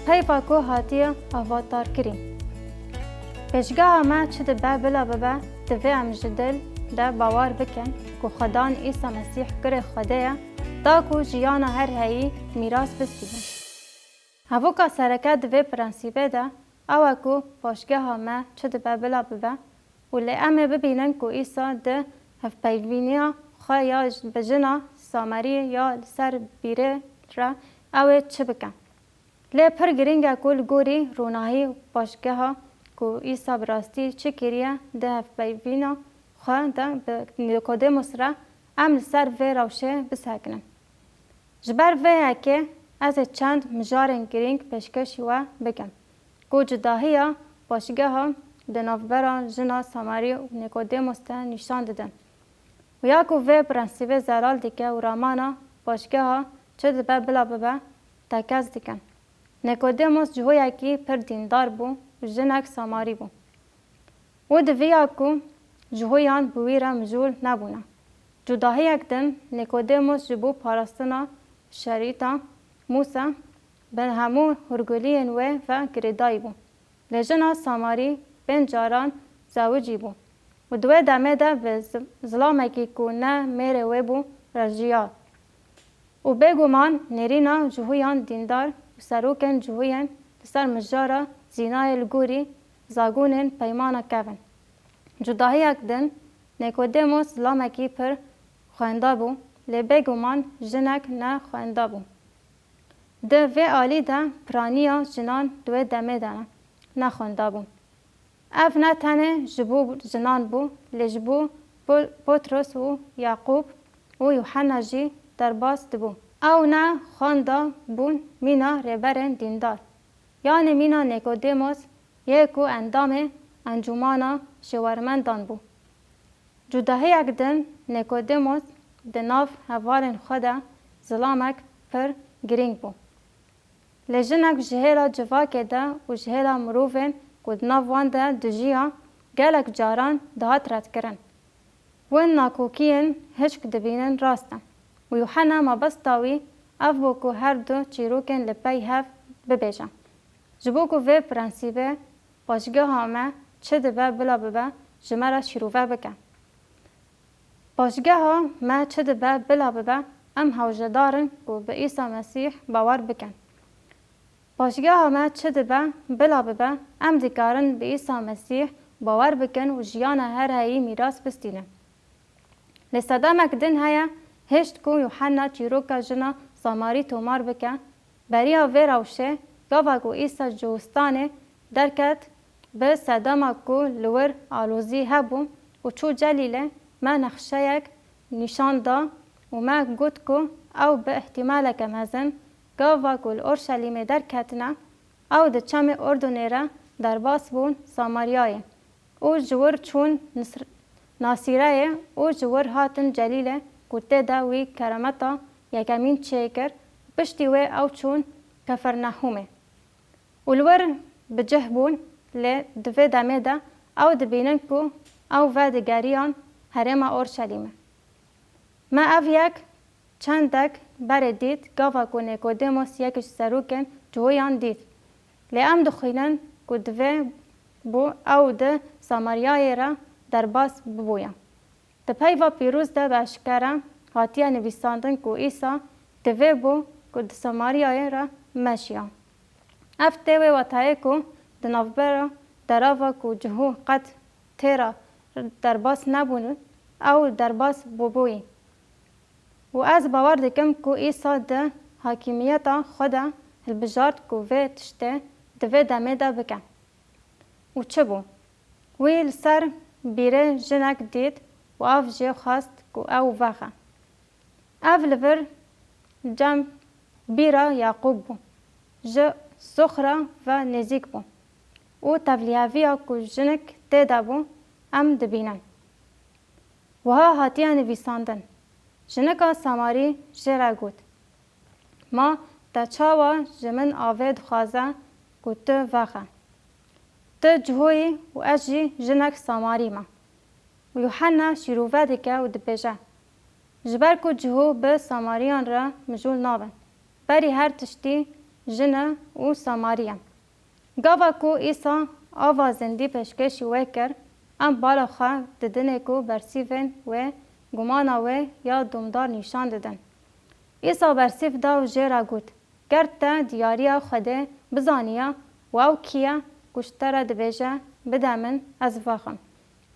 پیفا کو هاتیه آواتار کریم. پیشگاه ما چه دبه بلا ببه دوی ام جدل ده باور بکن که خدان عیسی مسیح کره خدایه تا که جیانا هر هایی میراث بستیدن. هفوکا سرکه دوی پرنسیبه ده اوه که پیشگاه ما چه دبه بلا ببه ولی امه ببینن که عیسی ده هف پیوینیا خواه یا بجنا سامری یا سر بیره را اوه چه بکن. لی پر گرینگه کل گوری روناهی پیشگاه که عیسی براستی چه کریه ده هف پیوینا خواه ده به نیکودموس را ام سر وی روشه بسکنن. جبر وی هکه از چند مجارن گرینگ پیشکشی و بگم. که جداهی پیشگاه ده نوبران جنا ساماری و نیکودموس ده نشان دادن. و یا که وی پرنسیب زلال دیگه و رامانا پیشگاه چه دبه بلا ببه تکز دیگن. نیکودموس جهوی که پر دیندار بو و جنک ساماری بو. و دویا که جهویان بوی را مجول نبونه. جداهی اکدن نیکودموس جبو پارستنا شریطا موسا بن همو هرگولین و گریدای بو. لجنا ساماری بین جاران زوجی بو. و دوی دمه ده به ظلامکی که نه میره و بو رجیات. و بگومان نرینا جهویان دیندار و سروکن جهویان سر مجارا زینای لگوری زاگونن پیمانا کون. جداهی اکدن نیکودموس ظلامکی پر خوانده بو لی بگومان جنک نه خوانده بو. ده وی آلی ده پرانیا جنان دوی دمه دانه نه خوانده بو. اف نه تنه جبو جنان بو لی جبو پتروس و یعقوب و یوحنا جی در باست بو. او نه خوانده بون مینا ریبرن دیندار. یعنی مینا نیکودموس یکو اندام انجمانا شورمندان بو. جداهی اکدن نیکودموس ده ناف هوارن خوده ظلامک پر گرینگ بو. لجنک جهیلا جواکه ده و جهیلا مروفن که ناف وانده دجیا گلک جاران دهات رد کرن. و ناکوکین هشک دبینن راستن. و یوحنا ما بستاوی اف بو که هر دو چیروکن لپی هف ببیجن. جبو که وی پرنسیبه پیشگاه همه چه دبه بلا ببه جمرا شروفه بکن. پیشگاه ما چه دبه بلا ببه ام هوجه دارن که به عیسی مسیح باور بکن. پیشگاه ما چه دبه بلا ببه ام دیکارن به عیسی مسیح باور بکن و جیان هر هایی میراث بستینن. لصدا مکدن هیا هشت که یوحنا چیروکا جنا ساماری تومار بکن بریا وی روشه گاوا که عیسی جوستانه درکت به صدامه که لور آلوزی هبو و چو جلیله ما نخشه یک نشان دا و ما گوت که او به احتمال که مزن گاوا که الارشلیم درکتنه او ده چم اردنه را در باس بون ساماریای او جور چون ناصیره او جور هاتن جلیله که ده وی کرامتا یکمین چیکر پشتی وی او چون کفرنحومه ولور بجه بون لی دوی دمه ده او دبینن که او و دگریان حرم اورشلیمه. ما او یک چندک بر دید گاوا که نیکودموس یکش سروکن جویان دید. لی ام دخینن که دوی بو او ده ساماریای را در باس ببویم. ده پیوا پیروز ده بشکره هاتیه نویساندن که عیسی دوی بو که ده ساماریای را مشیان. افته و وطایه که ده نوبرا در آوا که جهو قد تیرا در باس نبونه او در باس ببوی. و از باور دکم که عیسی ده حاکمیت خدا البجارد که وی تشته دوی دمه ده بکن. و چه بو؟ وی لسر بیره جنک دید و اف جه خواست که او وخه. اف لور جمع بیره یعقوب بو. جه سخره و نزیک بو. او تبلیغاوی که جنک تیده بو ام دبینن. و ها هاتیه نویساندن. جنکا ساماری جره گود. ما تا چاوا جمن آوید خوازه که تو وخه. تو جهوی و اجی جنک ساماری ما. و یوحنا شیروه دیگه و دبیجه. جبر که جهو به ساماریان را مجول نابن. بری هر تشتی جنه و ساماریا. گاوا کو ایسا آوا زندی پشکشی وی کر ام بالا خواه ددنه کو برسیفن و گمانا و یا دومدار نشان ددن. ایسا برسیف دا و جیرا گوت گرد تا دیاریا خوده بزانیا و او کیا گشتره دبیجه بدمن از واخم.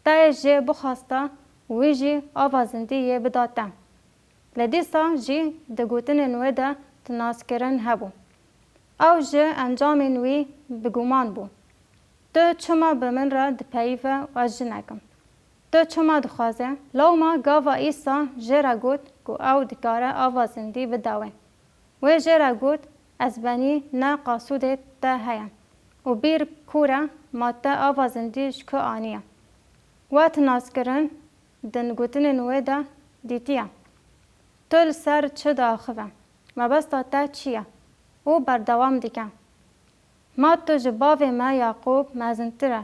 تای جی بخواستا وی جی آوا زندی یه بداتم. لدیسا جی دگوتن نوی دا تناس کرن هبو. او جی انجام نوی بگومان بو. تو چما بمن را دپیوه و جنکم. تو چما دخوازه لو ما گاوا ایسا جی را گوت که او دکاره آوا زندی بداوه. و جی را گوت از بنی نا قاسوده تا هیم. و بیر کورا ما تا آوا زندی شکو آنیه. و تناس کرن دنگوتن نوی دا دیتیه. تل سر چه داخوه ما بستا تا چیه او بردوام دیکن ما تو جباوه ما یعقوب مزنتره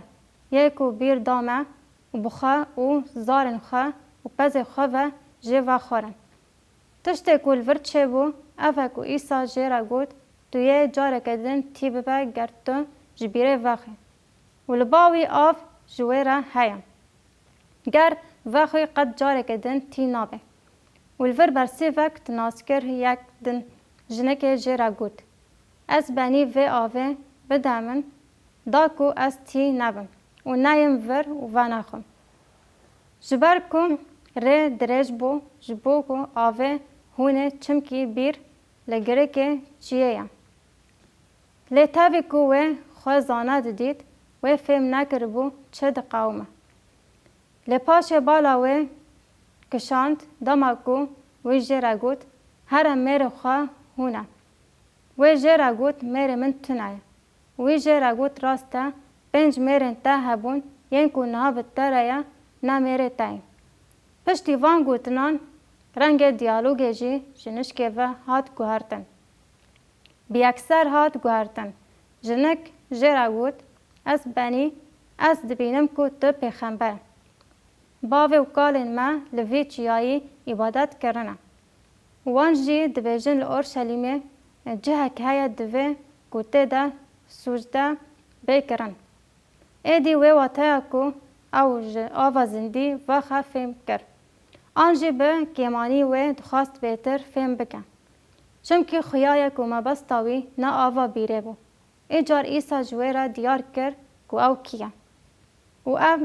یکو بیر دامه و بخوا و زارن خوا و پز خواه جوا خورن تشته کل ورد چه بو اوه کو ایسا جیرا گود تو یه جاره کدن تی ببه گرد تو جبیره وخه و لباوی آف جویره هیم گر وخه قد جاره کدن تی نابه والفر برسی وقت ناسکر یک دن جنک جیرا گود از بنی و آوه بدامن داکو از تی نبم و نایم ور و نخم جبر کم ره درج بو جبو کو آوه هونه چمکی بیر لگره که چیه یم لیتاوی کو و خواه زانه دید و فهم نکر بو چه دقاومه لپاش بالا و کشاند دماغو و جرا گوت هر میر خواه هونه و جرا گوت میر من تنای و جرا گوت راسته 5 میرن تا هبون ین کو نه بترایا نه میره تای پشتی وان گوتنان رنگ دیالوگ جی جنشکه و هات گوهرتن بی اکثر هات گوهرتن جنک جرا گوت از بنی از دبینم کو تو پیغمبر باوی و کالین ما لوی چیایی عبادت کرنه. وان جی دبیجن لأورشلیمه جه که های دوی گوته دا سوجده بکرن. ایدی وی واتایا کو او آوا زندی و خواه فهم کر. آنجی به کیمانی وی دخواست بیتر فهم بکن. چمکی خیایا کو مبستاوی نا آوا بیره بو. ایجار ایسا جوی را دیار کر کو او کیا. و اب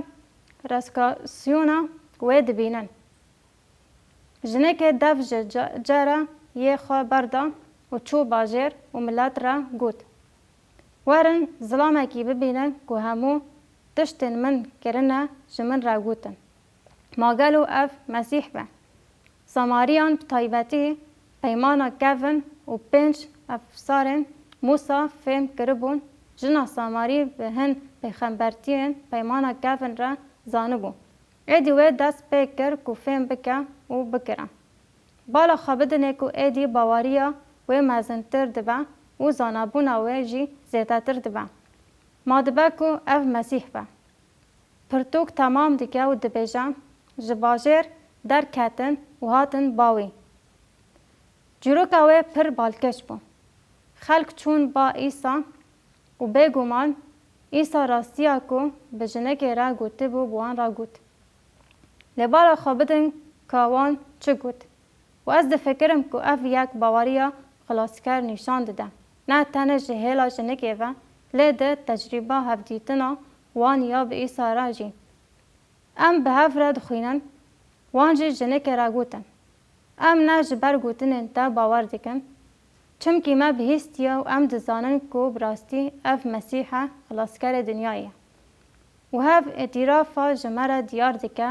رسکاسیونا و دبینن. جنه که دف جره یه خواه بردا و چو باجر و ملت را گود. ورن ظلامه کی ببینن که همو تشتن من کرنه جمن را گوتن. ماگلو اف مسیح به. ساماریان بطایبتی پیمانا کفن و 5 افسارن موسا فهم کربون جنا ساماری به هن پیغمبرتین پیمانا کفن را زانبو. ایدی وی دست پیکر کو فهم بکه و بکرم. بالا خابدنه کو ایدی باوریا و مزنتر دبا و زانبونا و جی زیتاتر دبا. ما دبا کو اف مسیح با. پرتوک تمام دیگه و دبیجم جباجر در کتن و هاتن باوی. جروکا و پر بالکش بو. خلق چون با ایسا و بگومان ایسا راستیا کو بجنک را گوته بو بوان را گوت. لبالا خوابدن کاوان چه گوت. و از دفکرم که اف یک باوریا خلاصکر نشان داده. نه تنه جهیلا جنکه و لیده تجربه هفدیتنا وان یا به ایسا را جی. ام به هف را دخوینن وان جی جنکه را گوتن. ام نه جبر گوتن انتا باور دکن. چمکی ما بهیستیا و ام دزانن کو براستی اف مسیحه خلاصکر دنیایه. و هف اعترافا جمره دیار دکه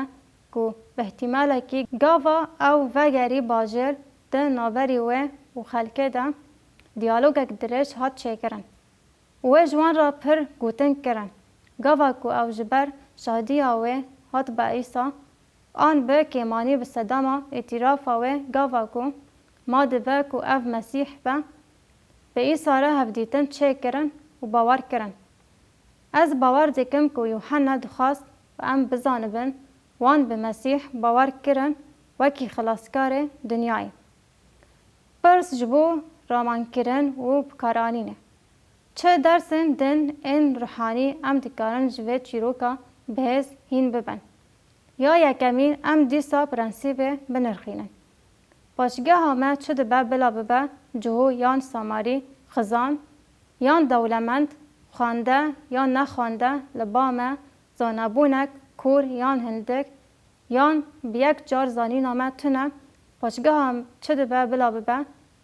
کو به احتماله که گاوا او وگری باجر ده نابری و خلکه ده دیالوگک درش هات چه کرن. و جوان را پر گوتن کرن. گاوا کو او جبر شادی آوه هات با ایسا آن به کیمانی به صداما اعتراف آوه گاوا کو ما دبه کو اف مسیح به ایسا را هفدیتن چه کرن و باور کرن. از باور دکم کو یوحنا دخواست و ام بزانبن وان به مسیح باور کرن وکی خلاصکار دنیای. پرس جبو رامانکرن و بکارانینه. چه درسن دن این روحانی ام دکارن جوه چیروکا بهز هین ببن. یا یکمین ام دیسا پرنسیبه بنرخینن. باشگاه همه چه دبه بلا ببه جهو یان ساماری خزان یان دولمند خوانده یا نخوانده لبامه زانبونک کور یان هندک یان بیک جار زانی نامه تونه باشگاه هم چه دبه بلا ببه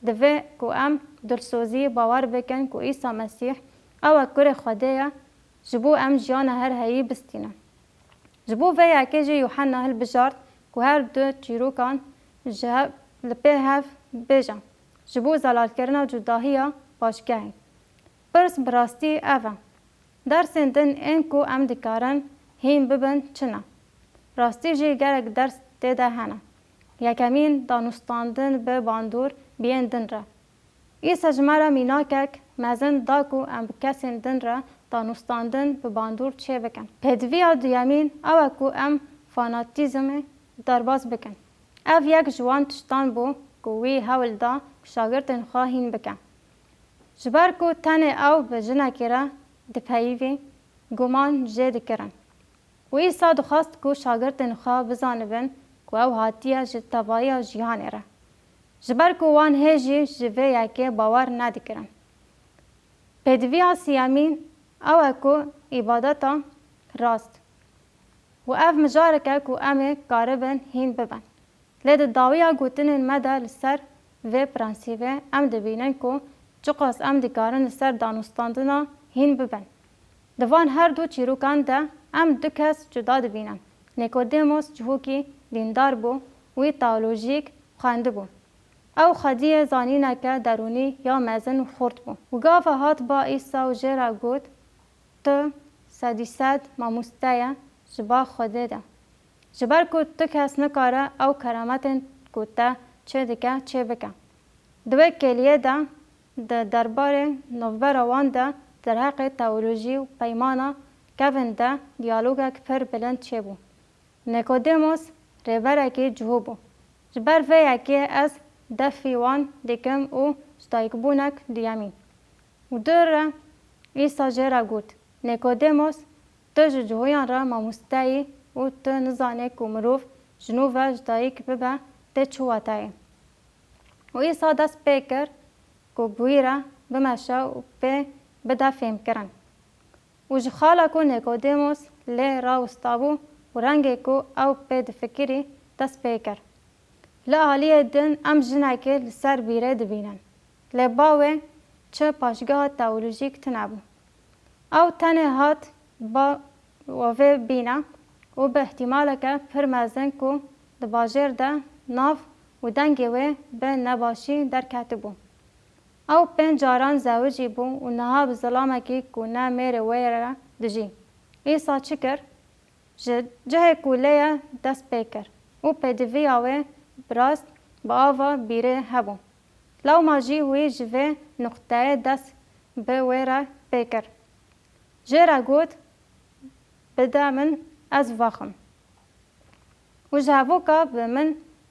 دوه که ام دلسوزی باور بکن که عیسی مسیح او کور خوده جبو ام جیان هر هایی بستینه. جبو و یکی جی یوحنا هل بجارد که هر دو چیروکان جهب لپه هف بیجن. جبو زلال کرنا جداهی باشگاهی. برس براستی اوه. در سندن این که ام دکارن هیم ببن چنه. راستی جی گرک درس دیده هنه. یکمین دانستاندن به باندور بیندن را. ای سجمارا میناکک مزن داکو ام بکسندن را دانستاندن به باندور چه بکن. پدویا دیامین اوه که ام فاناتیزم درباز بکن. او یک جوان تشتان بو که وی هول دا شاگردن خواهین بکن. جبر که تن او به جنکی را دپایوی گمان جد کرن. و ایسا دخواست که شاگردن خواه بزانبن که او هاتیه جتوایی جیهانه را. جبر که وان هجی جوه یکی باور ندکرن. پدویا سیامین او که عبادتا راست. و او مجارکه که امه کاربن هین ببن. لید داویا گوتنین مده لسر و پرانسیبه ام دبینن که چقاس ام دکارن لسر دانستاندنا هین ببن. دوان هر دو چیروکان ده ام دو کس جدا دبینن. نیکودیموس جهوکی دیندار بو وی تئولوژیک خوانده بو. او خدیه زانینه که درونی یا مزن خورد بو. و گافه هات با ایسا و جرا گوت تو سدیسد ماموستایه جبا خوده ده. جبر که تو کس نکاره او کرامتن گوته چه دکه چه بکن. دوی کلیه ده دربار نوبر وان ده در حق تئولوژی و پیمانا کون ده دیالوگه که پر بلند چه بو. نیکودیموس ریبره که جهو بو. جبر وی که از دفی وان دکم او جدایک بونک دیامین. و در ایسا جرا گوت. نیکودیموس تو جهویان را ماموستایی و تو نزانه که مروف جنو و جدایک ببه ده چواتایی. و ایسا دست پیکر که بوی را بمشه و بده فهم کرن. و جخالا که نیکودیموس لی را استابو و رنگی که او پید فکری دست پیکر. لعالیه دن ام جنکی لسر بیره دبینن. لباوه چه پاشگاه تئولوژیک تنبو. او تنه هات با وفه بینه و به احتمال که پرمزن که دباجر ده ناف و دنگی و به نباشی در کتبو. او پنجاران زوجی بو و نها بظلامه که نه میر ویره دجی. ایسا چکر جه کوله دست پیکر و پیدوی آوه براست با آوا بیره هبو. لو ماجی وی جوه نقطه دست به ویره پیکر. جره گود بده من از وخم. و جهبو که به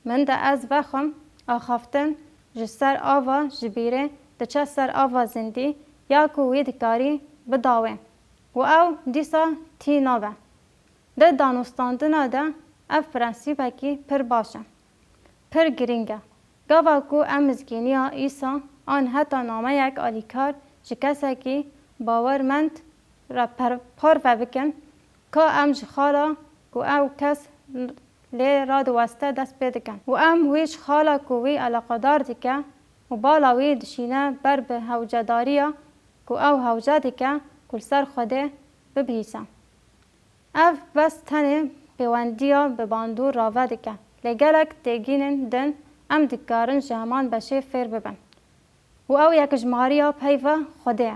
من ده از وخم آخافتن جسر آوا جبیره ده چه سر آوا زندی یا که وی دکاری بداوه. و او دیسا تی نابه. ده دانستاندنا ده اف پرنسیبه که پر باشه. پر گرینگه. گاوا که امزگینی ایسا آن حتی نامه یک آلیکار جکسه که باورمند را پر بکن که ام جخالا که او کس لی را دوسته دست بدکن. و ام ویش خالا که وی علاقدار دیکه و بالا وی دشینه بر به هوجداریا که او هوجه دیکه کل سر خوده ببهیسه. اف بس تنه پیوندیا به باندور راوه دیکه. لگلک تیگینن دن ام دکارن جهمان بشه فیر ببن. و او یک جماریا پیوه خوده.